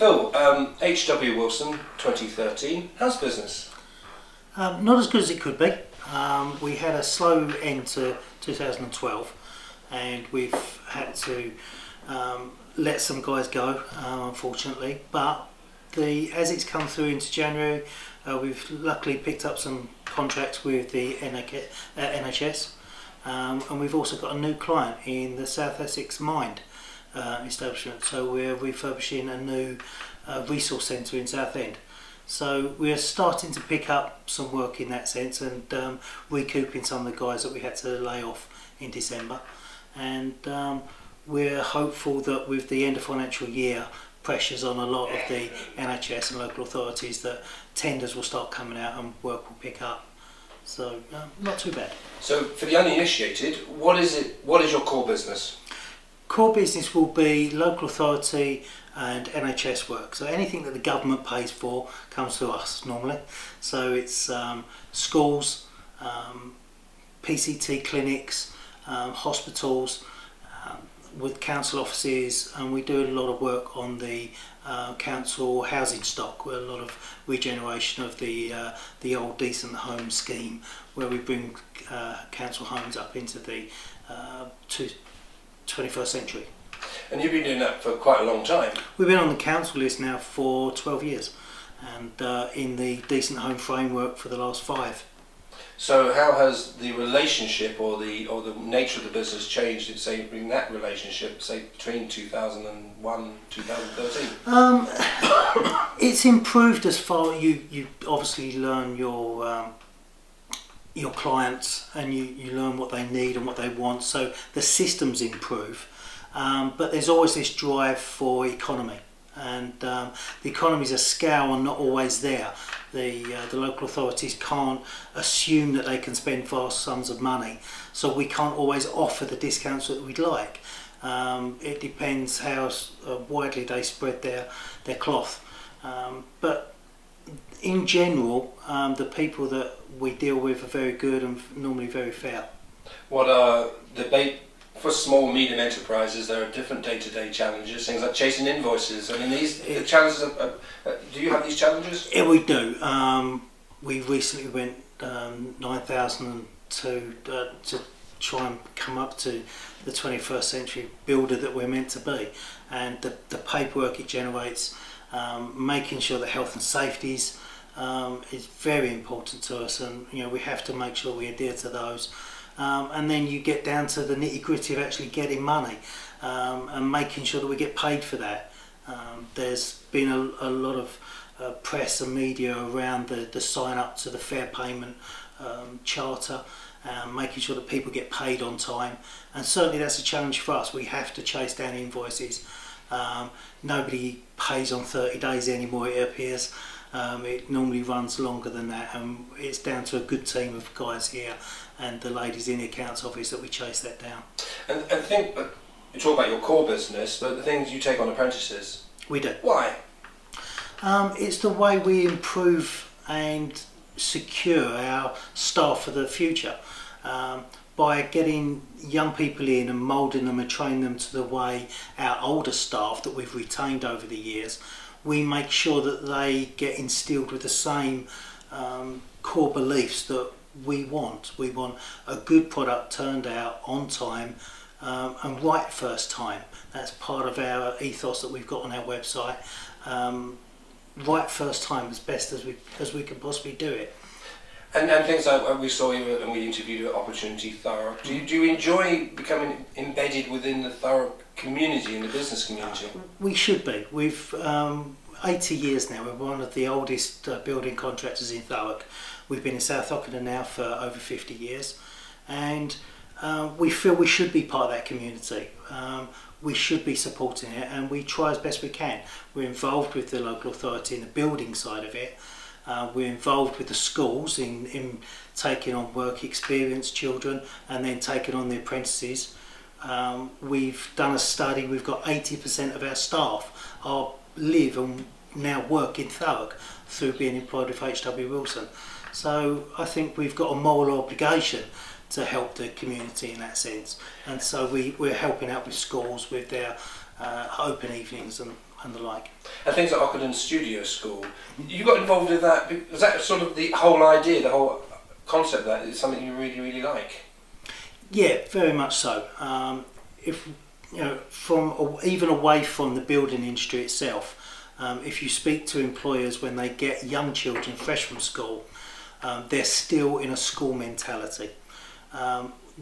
Phil, HW Wilson 2013, how's business? Not as good as it could be. We had a slow end to 2012 and we've had to let some guys go, unfortunately, but as it's come through into January, we've luckily picked up some contracts with the NHS, and we've also got a new client in the South Essex mine establishment, so we're refurbishing a new resource centre in Southend. So we're starting to pick up some work in that sense and recouping some of the guys that we had to lay off in December, and we're hopeful that with the end of financial year pressures on a lot of the NHS and local authorities that tenders will start coming out and work will pick up. So not too bad. So for the uninitiated, what is your core business? Core business will be local authority and NHS work. So anything that the government pays for comes to us normally. So it's schools, PCT clinics, hospitals, with council offices, and we do a lot of work on the council housing stock, with a lot of regeneration of the old decent home scheme, where we bring council homes up into the 21st century. And you've been doing that for quite a long time. We've been on the council list now for 12 years, and in the decent home framework for the last 5. So how has the relationship or the nature of the business changed in, say, in that relationship, say, between 2001 2013? It's improved as far you obviously learn your clients, and you learn what they need and what they want, so the systems improve, but there's always this drive for economy, and the economies of scale are not always there. The local authorities can't assume that they can spend vast sums of money, so we can't always offer the discounts that we'd like. It depends how widely they spread their cloth, but in general the people that we deal with are very good and normally very fair. What are for small and medium enterprises? There are different day-to-day challenges, things like chasing invoices. I mean, the challenges do you have these challenges? Yeah, we do. We recently went 9,000 to try and come up to the 21st century builder that we're meant to be, and the paperwork it generates, making sure that health and safety is very important to us, and we have to make sure we adhere to those. And then you get down to the nitty-gritty of actually getting money and making sure that we get paid for that. There's been a lot of press and media around the sign up to the Fair Payment Charter, making sure that people get paid on time, and certainly that's a challenge for us. We have to chase down invoices. Nobody pays on 30 days anymore, it appears. It normally runs longer than that, and it's down to a good team of guys here and the ladies in the accounts office that we chase that down. And you talk about your core business, but the things you take on apprentices. We do. Why? It's the way we improve and secure our staff for the future. By getting young people in and moulding them and training them to the way our older staff that we've retained over the years, we make sure that they get instilled with the same core beliefs that we want. We want a good product turned out on time and right first time. That's part of our ethos that we've got on our website. Right first time, as best as we can possibly do it. And things like we saw you and we interviewed you at Opportunity Thurrock. Do you enjoy becoming embedded within the Thurrock community and the business community? We should be. We've 80 years now. We're one of the oldest building contractors in Thurrock. We've been in South Ockenden now for over 50 years, and we feel we should be part of that community. We should be supporting it, and we try as best we can. We're involved with the local authority in the building side of it. We're involved with the schools in taking on work experience children and then taking on the apprentices. We've done a study. We've got 80% of our staff live and now work in Thurrock through being employed with HW Wilson. So I think we've got a moral obligation to help the community in that sense, and so we're helping out with schools with their open evenings and and the like. And things like Ockenden Studio School, you got involved with that. Was that sort of the whole idea, the whole concept, that is something you really, really like? Yeah, very much so. If you know, from even away from the building industry itself, if you speak to employers when they get young children fresh from school, they're still in a school mentality.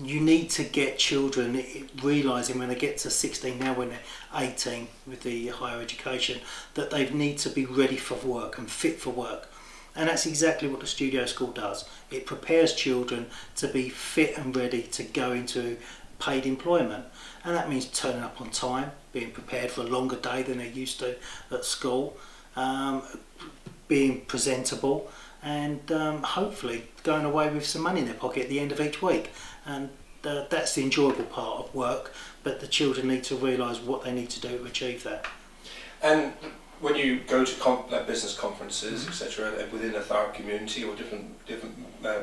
You need to get children realising when they get to 16, now when they're 18 with the higher education, that they need to be ready for work and fit for work. And that's exactly what the studio school does. It prepares children to be fit and ready to go into paid employment. And that means turning up on time, being prepared for a longer day than they're used to at school, being presentable, and hopefully going away with some money in their pocket at the end of each week. And that's the enjoyable part of work, but the children need to realise what they need to do to achieve that. And when you go to business conferences, etc., within the Thurrock community, or different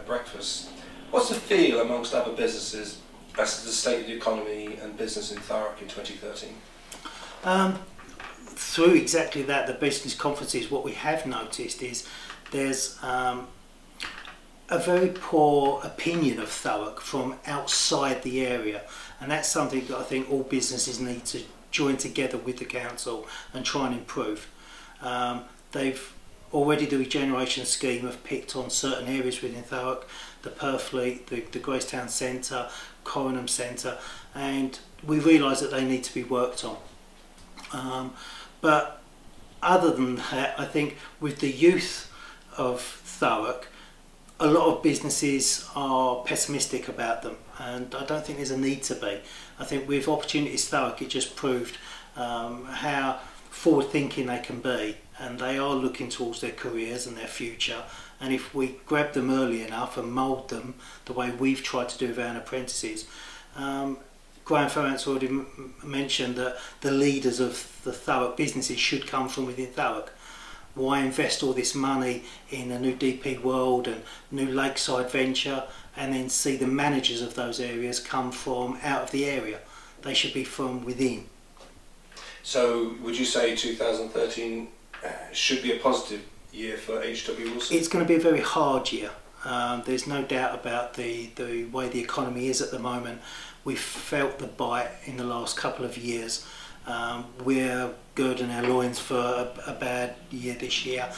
breakfasts, what's the feel amongst other businesses as to the state of the economy and business in Thurrock in 2013? Through exactly that, the business conferences, what we have noticed is there's a very poor opinion of Thurrock from outside the area, and that's something that I think all businesses need to join together with the council and try and improve. They've already, the regeneration scheme, have picked on certain areas within Thurrock, the Purfleet, the Gracetown Centre, Coronham Centre, and we realise that they need to be worked on. But other than that, I think with the youth of Thurrock, a lot of businesses are pessimistic about them, and I don't think there's a need to be. I think with Opportunities Thurrock, it just proved how forward-thinking they can be, and they are looking towards their careers and their future. And if we grab them early enough and mould them the way we've tried to do with our apprentices, Graham Ferrant's already mentioned that the leaders of the Thurrock businesses should come from within Thurrock. Why invest all this money in a new DP World and new lakeside venture and then see the managers of those areas come from out of the area? They should be from within. So would you say 2013 should be a positive year for H.W. Wilson? It's going to be a very hard year. There's no doubt about the way the economy is at the moment. We've felt the bite in the last couple of years. We're girding our loins for a bad year this year,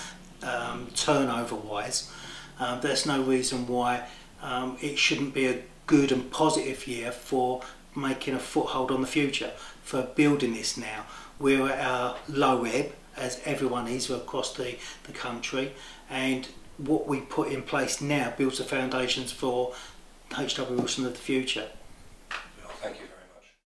turnover wise. There's no reason why it shouldn't be a good and positive year for making a foothold on the future, for building this now. We're at our low ebb, as everyone is across the country, and what we put in place now builds the foundations for H.W. Wilson of the future.